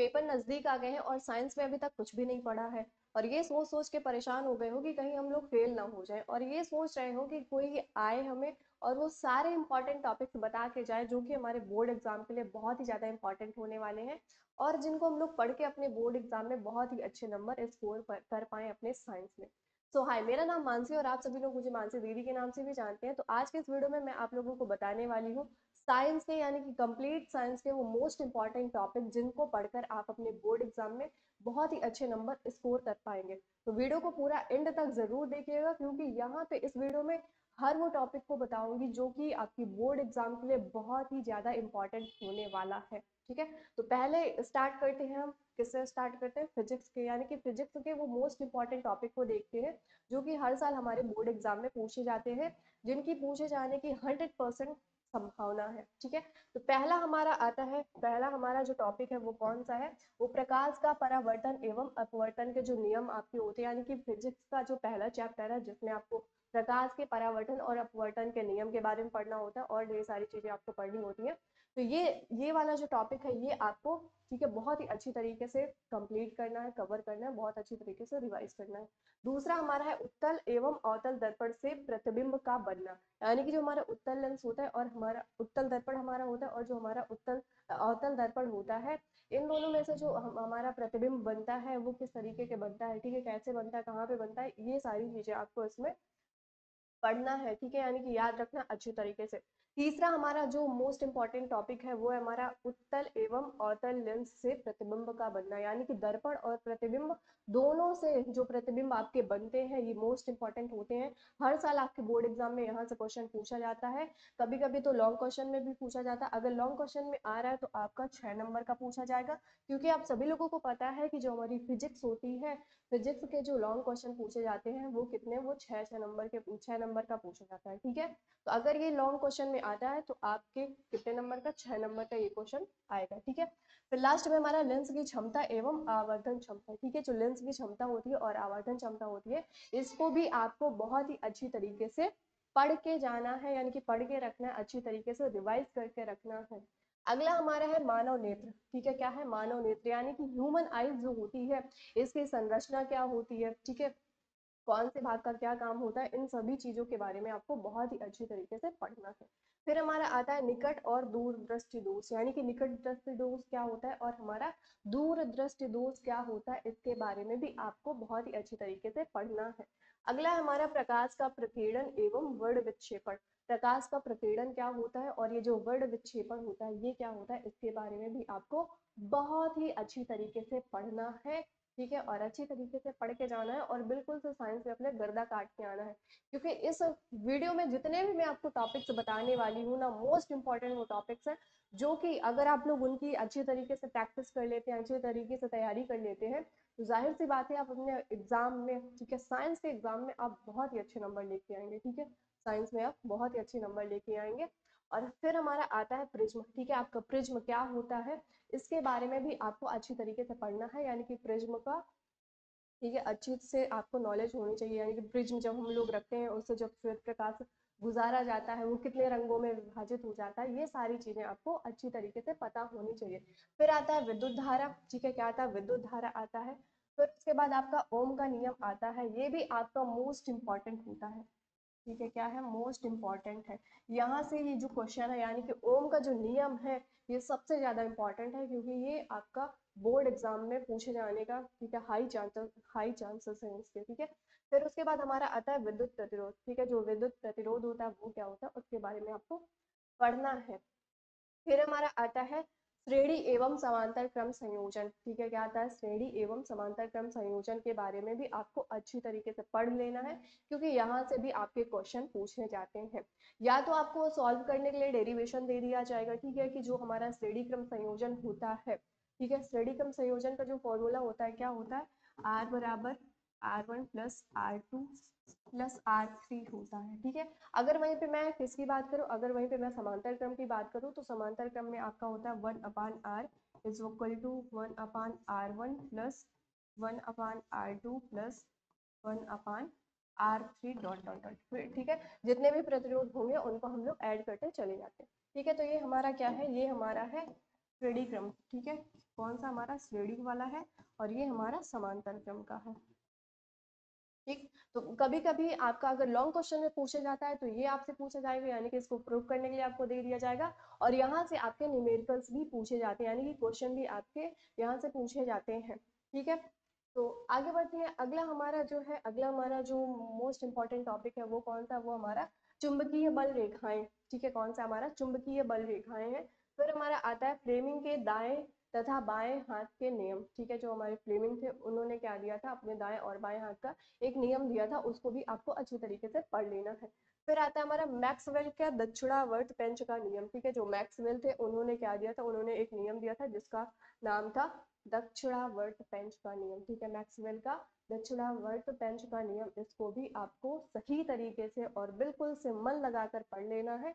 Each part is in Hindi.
पेपर नजदीक आ गए हैं और साइंस में अभी तक कुछ भी नहीं पढ़ा है, और ये सोच सोच के परेशान हो गए हो कि कहीं हम लोग फेल ना हो जाए, और ये सोच रहे हो कि कोई आए हमें और वो सारे इंपॉर्टेंट टॉपिक्स बता के जाए जो कि हमारे बोर्ड एग्जाम के लिए बहुत ही ज़्यादा इंपॉर्टेंट होने वाले हैं, और जिनको हम लोग पढ़ के अपने बोर्ड एग्जाम में बहुत ही अच्छे नंबर स्कोर कर पाए अपने साइंस में। सो हाय, मेरा नाम मानसी और आप सभी लोग मुझे मानसी दीदी के नाम से भी जानते हैं। तो आज के इस वीडियो में मैं आप लोगों को बताने वाली हूँ साइंस के, यानी कि कंप्लीट साइंस के वो मोस्ट इंपॉर्टेंट टॉपिक जिनको पढ़कर आप अपने बोर्ड एग्जाम में बहुत ही अच्छे नंबर स्कोर कर पाएंगे। तो वीडियो को पूरा एंड तक जरूर देखिएगा, क्योंकि यहाँ पे इस वीडियो में हर वो टॉपिक को बताऊंगी जो कि आपकी बोर्ड एग्जाम के लिए बहुत ही ज्यादा इंपॉर्टेंट होने वाला है। ठीक है, तो पहले स्टार्ट करते हैं हम। किससे स्टार्ट करते हैं? फिजिक्स के, यानी कि फिजिक्स के वो मोस्ट इंपॉर्टेंट टॉपिक को देखते हैं जो कि हर साल हमारे बोर्ड एग्जाम में पूछे जाते हैं, जिनकी पूछे जाने की 100% संभावना है। ठीक है, तो पहला हमारा जो टॉपिक है वो कौन सा है? वो प्रकाश का परावर्तन एवं अपवर्तन के जो नियम आपके होते हैं, यानी कि फिजिक्स का जो पहला चैप्टर है जिसमें आपको प्रकाश के परावर्तन और अपवर्तन के नियम के बारे में पढ़ना होता है और ढेर सारी चीजें आपको पढ़नी होती है। तो ये वाला जो टॉपिक है ये आपको, ठीक है, बहुत ही अच्छी तरीके से कंप्लीट करना है, कवर करना है, बहुत अच्छी तरीके से रिवाइज करना है। दूसरा हमारा है उत्तल एवं अवतल दर्पण से प्रतिबिंब का बनना, यानी कि जो हमारा उत्तल लेंस होता है और हमारा उत्तल दर्पण हमारा होता है, और जो हमारा उत्तल अवतल दर्पण होता है, इन दोनों में से जो हमारा प्रतिबिंब बनता है वो किस तरीके के बनता है, ठीक है, कैसे बनता है, कहाँ पे बनता है, ये सारी चीजें आपको इसमें पढ़ना है। ठीक है, यानी कि याद रखना अच्छी तरीके से। तीसरा हमारा जो मोस्ट इंपॉर्टेंट टॉपिक है वो है हमारा उत्तल एवं अवतल लेंस से प्रतिबिंब का बनना, यानी कि दर्पण और प्रतिबिंब दोनों से जो प्रतिबिंब आपके बनते हैं ये मोस्ट इंपॉर्टेंट होते हैं। हर साल आपके बोर्ड एग्जाम में यहाँ से क्वेश्चन पूछा जाता है, कभी कभी तो लॉन्ग क्वेश्चन में भी पूछा जाता है। अगर लॉन्ग क्वेश्चन में आ रहा है तो आपका 6 नंबर का पूछा जाएगा, क्योंकि आप सभी लोगों को पता है कि जो हमारी फिजिक्स होती है, फिजिक्स के जो लॉन्ग क्वेश्चन पूछे जाते हैं वो कितने, वो 6 नंबर का पूछा जाता है। ठीक है, तो अगर ये लॉन्ग क्वेश्चन में आता है तो आपके कितने नंबर का? 6 नंबर का ये क्वेश्चन आएगा। ठीक है, फिर लास्ट में हमारा लेंस की क्षमता एवं आवर्धन क्षमता। ठीक है, जो लेंस की क्षमता होती है और आवर्धन क्षमता होती है, इसको भी आपको बहुत ही अच्छी तरीके से पढ़ के जाना है, यानी कि पढ़ के रखना है, अच्छी तरीके से रिवाइज करके रखना है। अगला हमारा है मानव नेत्र। ठीक है, क्या है? मानव नेत्र, यानी कि ह्यूमन आईज जो होती है, इसकी संरचना क्या होती है, ठीक है, कौन से भाग का क्या काम होता है, इन सभी चीजों के बारे में आपको बहुत ही अच्छी तरीके से पढ़ना है। फिर हमारा आता है निकट और दूर दृष्टि दोष, यानी कि निकट दृष्टि दोष क्या होता है और हमारा दूर दृष्टि दोष क्या होता है, इसके बारे में भी आपको बहुत ही अच्छी तरीके से पढ़ना है। अगला हमारा प्रकाश का प्रकीर्णन एवं वर्ण विक्षेपण। प्रकाश का प्रकीर्णन क्या होता है और ये जो वर्ण विक्षेपण होता है ये क्या होता है, इसके बारे में भी आपको बहुत ही अच्छी तरीके से पढ़ना है। ठीक है, और अच्छी तरीके से पढ़ के जाना है और बिल्कुल से साइंस में अपने गर्दा काट के आना है, क्योंकि इस वीडियो में जितने भी मैं आपको टॉपिक्स बताने वाली हूँ ना, मोस्ट इंपॉर्टेंट वो टॉपिक्स हैं जो कि अगर आप लोग उनकी अच्छी तरीके से प्रैक्टिस कर लेते हैं, अच्छी तरीके से तैयारी कर लेते हैं, तो जाहिर सी बात है आप अपने एग्जाम में, ठीक है, साइंस के एग्जाम में आप बहुत ही अच्छे नंबर लेके आएंगे। ठीक है, साइंस में आप बहुत ही अच्छे नंबर लेके आएंगे। और फिर हमारा आता है प्रिज्म। ठीक है, आपका प्रिज्म क्या होता है इसके बारे में भी आपको अच्छी तरीके से पढ़ना है, यानी कि प्रिज्म का, ठीक है, अच्छी से आपको नॉलेज होनी चाहिए, यानी कि प्रिज्म जब हम लोग रखते हैं उससे जब श्वेत प्रकाश गुजारा जाता है वो कितने रंगों में विभाजित हो जाता है, ये सारी चीजें आपको अच्छी तरीके से पता होनी चाहिए। फिर आता है विद्युत धारा। ठीक है, क्या आता है? विद्युत धारा आता है। फिर उसके बाद आपका ओम का नियम आता है, ये भी आपका मोस्ट इंपॉर्टेंट होता है। ठीक है, क्या है? मोस्ट इम्पॉर्टेंट है। यहाँ से ये जो क्वेश्चन है, यानी कि ओम का जो नियम है, ये सबसे ज्यादा इम्पॉर्टेंट है, क्योंकि ये आपका बोर्ड एग्जाम में पूछे जाने का, ठीक है, हाई चांसेस है इसके। ठीक है, फिर उसके बाद हमारा आता है विद्युत प्रतिरोध। ठीक है, जो विद्युत प्रतिरोध होता है वो क्या होता है उसके बारे में आपको पढ़ना है। फिर हमारा आता है श्रेणी एवं समांतर क्रम संयोजन। ठीक है, क्या आता है? श्रेणी एवं समांतर क्रम संयोजन के बारे में भी आपको अच्छी तरीके से पढ़ लेना है, क्योंकि यहाँ से भी आपके क्वेश्चन पूछे जाते हैं। या तो आपको सॉल्व करने के लिए डेरिवेशन दे दिया जाएगा, ठीक है, कि जो हमारा श्रेणी क्रम संयोजन होता है, ठीक है, श्रेणी क्रम संयोजन का जो फॉर्मूला होता है क्या होता है? आर बराबर R1 plus R2 plus R3 होता है। ठीक है, अगर वहीं पे मैं किसकी बात करूं, अगर वहीं पे मैं समांतर क्रम की बात करूं तो समांतर क्रम में आपका होता है 1/r is equal to 1/r1 plus 1/r2 plus 1/r3 dot dot dot. ठीक है, जितने भी प्रतिरोध होंगे उनको हम लोग ऐड करते चले जाते हैं। ठीक है, तो ये हमारा क्या है? ये हमारा है श्रेणी क्रम। ठीक है, कौन सा हमारा श्रेणी वाला है और ये हमारा समांतर क्रम का है। ठीक, तो कभी कभी आपका अगर लॉन्ग क्वेश्चन में पूछा जाता है तो ये आपसे पूछा जाएगा, यानी कि इसको प्रूव करने के लिए आपको दे दिया जाएगा, और यहाँ से आपके न्यूमेरिकल्स भी पूछे जाते हैं, यानी कि क्वेश्चन भी आपके यहाँ से पूछे जाते हैं। ठीक है, तो आगे बढ़ते हैं। अगला हमारा जो मोस्ट इंपॉर्टेंट टॉपिक है वो कौन सा, वो हमारा चुंबकीय बल रेखाएं। ठीक है, कौन सा हमारा चुंबकीय बल रेखाएं है। फिर हमारा आता है फ्लेमिंग के दाएं तथा बाएं हाथ के नियम। ठीक है, जो हमारे फ्लेमिंग थे उन्होंने क्या दिया था, अपने दाएं और बाएं हाथ का एक नियम दिया था, उसको भी आपको अच्छी तरीके से पढ़ लेना है। फिर आता है हमारा मैक्सवेल का दक्षिणावर्त पेंच का नियम। ठीक है, जो मैक्सवेल थे उन्होंने क्या दिया था, उन्होंने एक नियम दिया था जिसका नाम था दक्षिणावर्त पेंच का नियम। ठीक है, मैक्सवेल का दक्षिणावर्त पेंच का नियम, इसको भी आपको सही तरीके से और बिल्कुल से मन लगाकर पढ़ लेना है,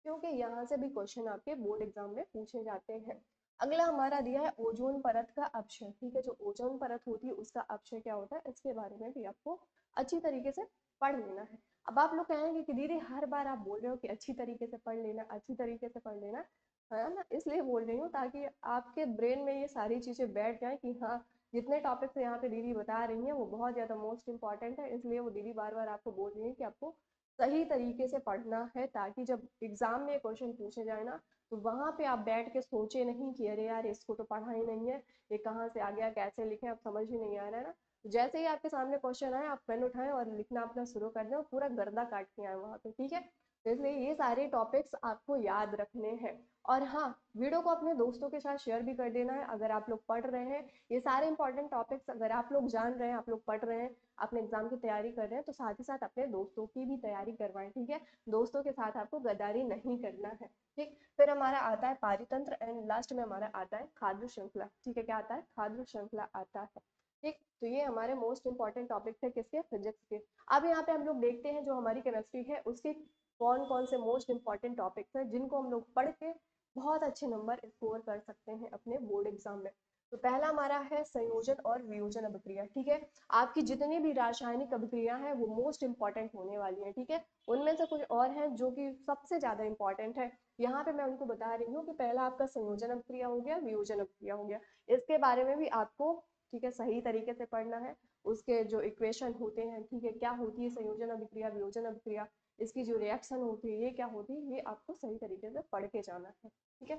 क्योंकि यहाँ से भी क्वेश्चन आपके बोर्ड एग्जाम में पूछे जाते हैं। अगला हमारा दिया है ओजोन परत का अपक्षय। ठीक है, जो ओजोन परत होती है उसका अपक्षय क्या होता है, इसके बारे में भी आपको अच्छी तरीके से पढ़ लेना है। अब आप लोग कहेंगे कि दीदी हर बार आप बोल रहे हो कि अच्छी तरीके से पढ़ लेना, अच्छी तरीके से पढ़ लेना, है ना, इसलिए बोल रही हूँ ताकि आपके ब्रेन में ये सारी चीजें बैठ जाए कि हाँ, जितने टॉपिक्स यहाँ पे दीदी बता रही हैं वो बहुत ज्यादा मोस्ट इंपॉर्टेंट है, इसलिए वो दीदी बार बार आपको बोल रही है कि आपको सही तरीके से पढ़ना है, ताकि जब एग्जाम में क्वेश्चन पूछे जाए ना, तो वहां पे आप बैठ के सोचे नहीं कि अरे यार इसको तो पढ़ा ही नहीं है, ये कहाँ से आ गया, कैसे लिखें, अब समझ ही नहीं आ रहा है ना। तो जैसे ही आपके सामने क्वेश्चन आए, आप पेन उठाएं और लिखना अपना शुरू कर दें और पूरा गर्दा काट के आए वहां पे। ठीक है, तो इसलिए ये सारे टॉपिक्स आपको याद रखने हैं। और हाँ, वीडियो को अपने दोस्तों के साथ शेयर भी कर देना है। अगर आप लोग पढ़ रहे हैं ये सारे इंपॉर्टेंट टॉपिक्स, अगर आप लोग जान रहे हैं, आप लोग पढ़ रहे हैं, अपने एग्जाम की तैयारी कर रहे हैं, तो साथ ही साथ अपने दोस्तों की भी तैयारी करवाएं। ठीक है, दोस्तों के साथ आपको गद्दारी नहीं करना है। ठीक, फिर हमारा आता है पारितंत्र एंड लास्ट में हमारा आता है खाद्य श्रृंखला। ठीक है, क्या आता है, खाद्य श्रृंखला आता है। ठीक, तो ये हमारे मोस्ट इंपॉर्टेंट टॉपिक थे किसके, फिजिक्स के। अब यहाँ पे हम लोग देखते हैं जो हमारी केमिस्ट्री है उसके कौन कौन से मोस्ट इंपॉर्टेंट टॉपिक्स हैं जिनको हम लोग पढ़ के बहुत अच्छे नंबर स्कोर कर सकते हैं अपने बोर्ड एग्जाम में। तो पहला हमारा है संयोजन और वियोजन अभिक्रिया। ठीक है, आपकी जितनी भी रासायनिक अभिक्रिया हैं वो मोस्ट इंपॉर्टेंट होने वाली हैं। ठीक है, उनमें से कुछ और हैं जो कि सबसे ज्यादा इंपॉर्टेंट है, यहाँ पे मैं उनको बता रही हूँ कि पहला आपका संयोजन अभिक्रिया हो गया, वियोजन अभिक्रिया हो गया, इसके बारे में भी आपको, ठीक है, सही तरीके से पढ़ना है। उसके जो इक्वेशन होते हैं, ठीक है, क्या होती है संयोजन अभिक्रिया, वियोजन अभिक्रिया, इसकी जो रिएक्शन होती है ये क्या होती है, ये आपको सही तरीके से पढ़ के जाना है। ठीक है,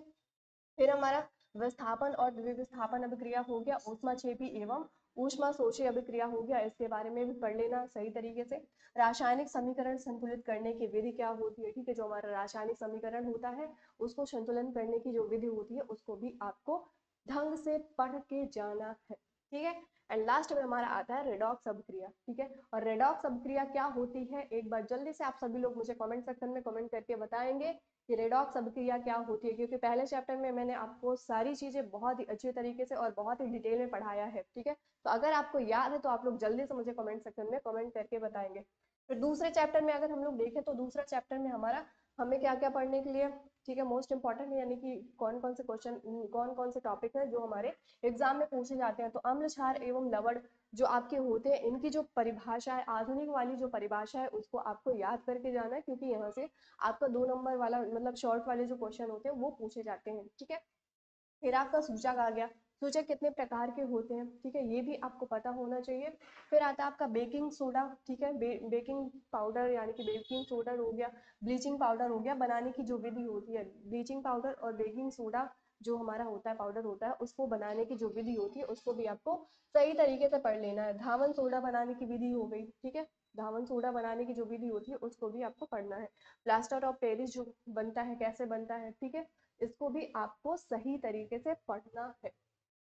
फिर हमारा विस्थापन और द्विविस्थापन अभिक्रिया हो गया, ऊष्माक्षेपी एवं ऊष्मा शोषी अभिक्रिया हो गया, इसके बारे में भी पढ़ लेना सही तरीके से। रासायनिक समीकरण संतुलित करने की विधि क्या होती है, ठीक है, जो हमारा रासायनिक समीकरण होता है उसको संतुलन करने की जो विधि होती है उसको भी आपको ढंग से पढ़ के जाना है। ठीक है, एंड लास्ट में हमारा आता है रेडॉक्स अभिक्रिया। ठीक है, और रेडॉक्स अभिक्रिया क्या होती है, एक बार जल्दी से आप सभी लोग मुझे कमेंट सेक्शन में कमेंट करके बताएंगे कि रेडॉक्स अभिक्रिया क्या होती है, क्योंकि पहले चैप्टर में मैंने आपको सारी चीजें बहुत ही अच्छे तरीके से और बहुत ही डिटेल में पढ़ाया है। ठीक है, तो अगर आपको याद है तो आप लोग जल्दी से मुझे कमेंट सेक्शन में कमेंट करके बताएंगे। फिर दूसरे चैप्टर में अगर हम लोग देखें तो दूसरा चैप्टर में हमारा हमें क्या क्या पढ़ने के लिए, ठीक है, मोस्ट इंपॉर्टेंट है, यानी कि कौन कौन से क्वेश्चन, कौन कौन से टॉपिक है जो हमारे एग्जाम में पूछे जाते हैं। तो अम्ल क्षार एवं लवण जो आपके होते हैं, इनकी जो परिभाषा है, आधुनिक वाली जो परिभाषा है उसको आपको याद करके जाना है, क्योंकि यहाँ से आपका 2 नंबर वाला मतलब शॉर्ट वाले जो क्वेश्चन होते हैं वो पूछे जाते हैं। ठीक है, फिर आपका सूचक आ गया, सूचक कितने प्रकार के होते हैं, ठीक है, ये भी आपको पता होना चाहिए। फिर आता है आपका बेकिंग सोडा। ठीक है, बेकिंग पाउडर यानी कि बेकिंग सोडा हो गया, ब्लीचिंग पाउडर हो गया, बनाने की जो विधि होती है, ब्लीचिंग पाउडर और बेकिंग सोडा जो हमारा होता है, पाउडर होता है, उसको बनाने की जो विधि होती है उसको भी आपको सही तरीके से पढ़ लेना है। धावन सोडा बनाने की विधि हो गई। ठीक है, धावन सोडा बनाने की जो विधि होती है उसको भी आपको पढ़ना है। प्लास्टर ऑफ पेरिस जो बनता है, कैसे बनता है, ठीक है, इसको भी आपको सही तरीके से पढ़ना है।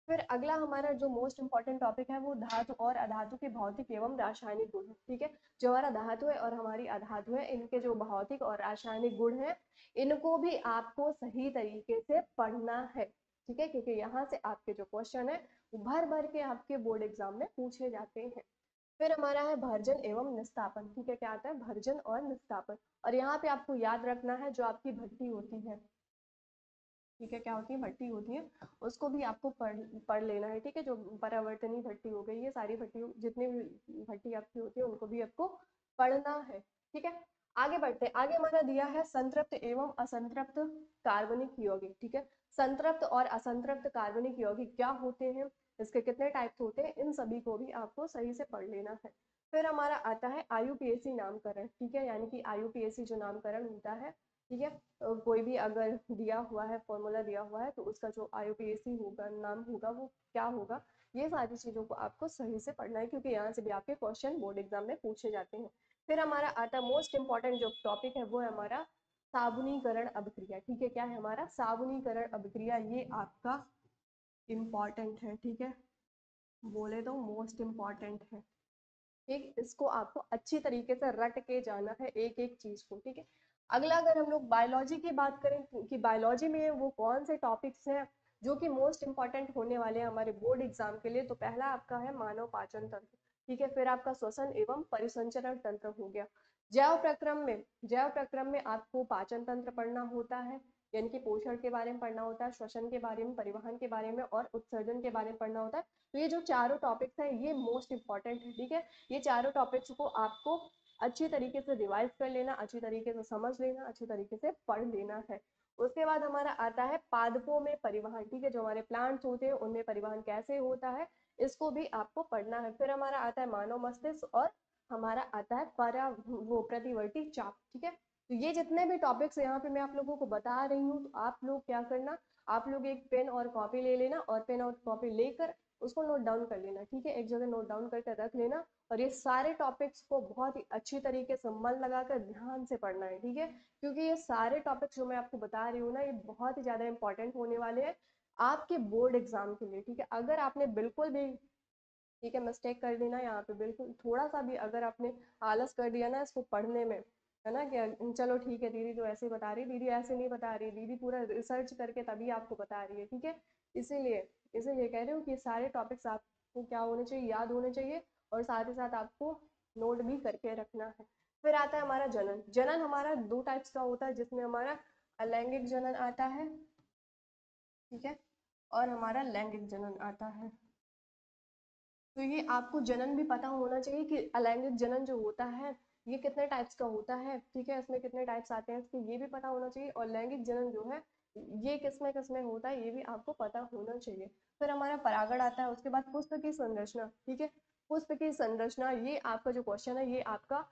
फिर अगला हमारा जो मोस्ट इंपॉर्टेंट टॉपिक है वो धातु और अधातु के भौतिक एवं रासायनिक गुण है। ठीक है, जो हमारा धातु है और हमारी अधातु है, इनके जो भौतिक और रासायनिक गुण है इनको भी आपको सही तरीके से पढ़ना है। ठीक है, क्योंकि यहाँ से आपके जो क्वेश्चन है वो भर भर के आपके बोर्ड एग्जाम में पूछे जाते हैं। फिर हमारा है भर्जन एवं निस्तापन। ठीक है, क्या आता है, भर्जन और निस्तापन, और यहाँ पे आपको याद रखना है जो आपकी भट्टी होती है, ठीक है, क्या होती है, भट्टी होती है, उसको भी आपको पढ़ लेना है। ठीक है, जो परावर्तनी भट्टी हो गई, ये सारी भट्टी जितनी भी भट्टी आपकी होती है उनको भी आपको पढ़ना है। ठीक है, आगे बढ़ते हैं। आगे हमारा दिया है संतृप्त एवं असंतृप्त कार्बनिक यौगिक। ठीक है, संतृप्त और असंतृप्त कार्बनिक यौगिक क्या होते हैं, इसके कितने टाइप्स होते हैं, इन सभी को भी आपको सही से पढ़ लेना है। फिर हमारा आता है आयुपीएसी नामकरण। ठीक है, यानी कि आयुपीएसी जो नामकरण होता है, ठीक है, कोई भी अगर दिया हुआ है, फॉर्मूला दिया हुआ है, तो उसका जो आयुपीएसी होगा, नाम होगा, वो क्या होगा, ये सारी चीजों को आपको सही से पढ़ना है, क्योंकि यहाँ से भी आपके क्वेश्चन बोर्ड एग्जाम में पूछे जाते हैं। फिर हमारा आता है मोस्ट इंपॉर्टेंट जो टॉपिक है, वो है हमारा साबुनीकरण अभिक्रिया। ठीक है, क्या है हमारा साबुनीकरण अभिक्रिया, ये आपका इम्पॉर्टेंट है। ठीक है, बोले तो मोस्ट इम्पॉर्टेंट है। ठीक, इसको आपको अच्छी तरीके से रट के जाना है एक एक चीज को। ठीक है, अगला अगर हम लोग बायोलॉजी की बात करें कि बायोलॉजी में वो कौन से टॉपिक्स हैं जो कि मोस्ट इंपॉर्टेंट होने वाले हैं हमारे बोर्ड एग्जाम के लिए, तो पहला आपका है मानव पाचन तंत्र। ठीक है, फिर आपका श्वसन एवं परिसंचरण तंत्र हो गया। जैव प्रक्रम में आपको पाचन तंत्र पढ़ना होता है, यानी कि पोषण के बारे में पढ़ना होता है, श्वसन के बारे में, परिवहन के बारे में और उत्सर्जन के बारे में पढ़ना होता है। तो ये जो चारों टॉपिक्स हैं ये मोस्ट इंपॉर्टेंट है। ठीक है, ये चारों टॉपिक्स को आपको अच्छी तरीके से रिवाइज कर लेना, अच्छी तरीके से समझ लेना, अच्छी तरीके से पढ़ लेना है। उसके बाद हमारा आता है पादपों में परिवहन। ठीक है, जो हमारे प्लांट्स होते हैं उनमें परिवहन कैसे होता है, इसको भी आपको पढ़ना है। फिर हमारा आता है मानव मस्तिष्क और हमारा आता है वो प्रतिवर्ती चाप। ठीक है, तो ये जितने भी टॉपिक्स यहाँ पे मैं आप लोगों को बता रही हूँ, तो आप लोग क्या करना, आप लोग एक पेन और कॉपी ले लेना, और पेन और कॉपी लेकर उसको नोट डाउन कर लेना। ठीक है, एक जगह नोट डाउन करके रख लेना, और ये सारे टॉपिक्स को बहुत ही अच्छी तरीके से मन लगाकर ध्यान से पढ़ना है। ठीक है, क्योंकि ये सारे टॉपिक्स जो मैं आपको बता रही हूँ ना, ये बहुत ही ज्यादा इंपॉर्टेंट होने वाले हैं आपके बोर्ड एग्जाम के लिए। ठीक है, अगर आपने बिल्कुल भी, ठीक है, मिस्टेक कर देना यहाँ पे, बिल्कुल थोड़ा सा भी अगर आपने आलस कर दिया ना इसको पढ़ने में, है ना, कि चलो ठीक है दीदी तो ऐसे बता रही, दीदी ऐसे नहीं बता रही, दीदी पूरा रिसर्च करके तभी आपको बता रही है। ठीक है, इसीलिए इसीलिए कह रही हूँ कि सारे टॉपिक्स आपको क्या होने चाहिए, याद होने चाहिए, और साथ ही साथ आपको नोट भी करके रखना है। फिर आता है हमारा जनन। जनन हमारा दो टाइप्स का होता है, जिसमें हमारा अलैंगिक जनन आता है, ठीक है, और हमारा लैंगिक जनन आता है। तो ये आपको जनन भी पता होना चाहिए कि अलैंगिक जनन जो होता है ये कितने टाइप्स का होता है। ठीक है, इसमें कितने टाइप्स आते हैं इसको ये भी पता होना चाहिए, और लैंगिक जनन जो है ये किसमें किसमें होता है ये भी आपको पता होना चाहिए। फिर हमारा परागण आता है, उसके बाद पुष्प की संरचना। ठीक है, पुष्प की संरचना, ये आपका जो क्वेश्चन है ये आपका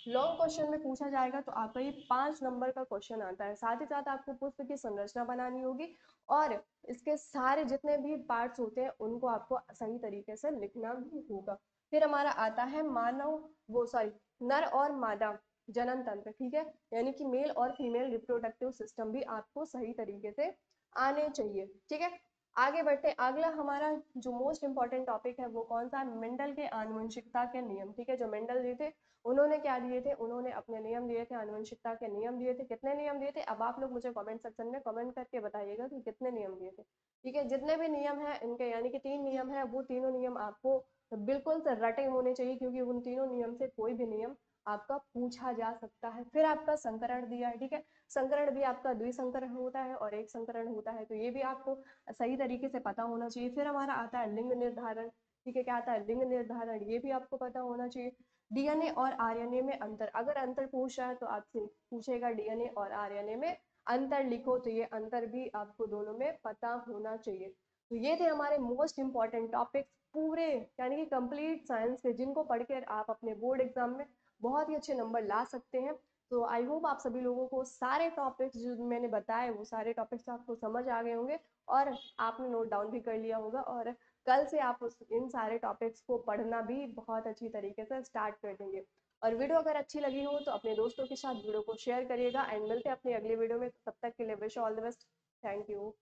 लॉन्ग क्वेश्चन में पूछा जाएगा, तो आपका ये 5 नंबर का क्वेश्चन आता है। साथ ही साथ आपको पुष्प की संरचना बनानी होगी, और इसके सारे जितने भी पार्ट्स होते हैं उनको आपको सही तरीके से लिखना भी होगा। फिर हमारा आता है मानव, वो सॉरी, नर और मादा जनन तंत्र। ठीक है, यानी कि मेल और फीमेल रिप्रोडक्टिव सिस्टम भी आपको सही तरीके से आने चाहिए। ठीक है, आगे बढ़ते, अगला हमारा जो मोस्ट इंपॉर्टेंट टॉपिक है वो कौन सा है, मेंडल के आनुवंशिकता के नियम। ठीक है, जो मेंडल जी थे उन्होंने क्या दिए थे, उन्होंने अपने नियम दिए थे, आनुवंशिकता के नियम दिए थे। कितने नियम दिए थे, अब आप लोग मुझे कमेंट सेक्शन में कमेंट करके बताइएगा कि कितने नियम दिए थे। ठीक है, जितने भी नियम है इनके, यानी कि 3 नियम है, वो तीनों नियम आपको बिल्कुल से रटे होने चाहिए, क्योंकि उन तीनों नियम से कोई भी नियम आपका पूछा जा सकता है। फिर आपका संकरण दिया है। ठीक है, संकरण भी आपका द्विसंकरण होता है और एक संकरण होता है, तो ये भी आपको सही तरीके से पता होना चाहिए। फिर हमारा आता है लिंग निर्धारण। ठीक है, क्या आता है, लिंग निर्धारण, ये भी आपको पता होना चाहिए। डीएनए और आरएनए में अंतर, अगर अंतर पूछ रहा है तो आपसे पूछेगा डीएनए और आरएनए में अंतर लिखो, तो ये अंतर भी आपको दोनों में पता होना चाहिए। तो ये थे हमारे मोस्ट इंपॉर्टेंट टॉपिक्स पूरे, यानी कि कंप्लीट साइंस के, जिनको पढ़ कर आप अपने बोर्ड एग्जाम में बहुत ही अच्छे नंबर ला सकते हैं। तो आई होप आप सभी लोगों को सारे टॉपिक्स जो मैंने बताए वो सारे टॉपिक्स आपको समझ आ गए होंगे, और आपने नोट डाउन भी कर लिया होगा, और कल से आप इन सारे टॉपिक्स को पढ़ना भी बहुत अच्छी तरीके से स्टार्ट कर देंगे। और वीडियो अगर अच्छी लगी हो तो अपने दोस्तों के साथ वीडियो को शेयर करिएगा, एंड मिलते हैं अपनी अगली वीडियो में। तब तक के लिए wish all the best. Thank you.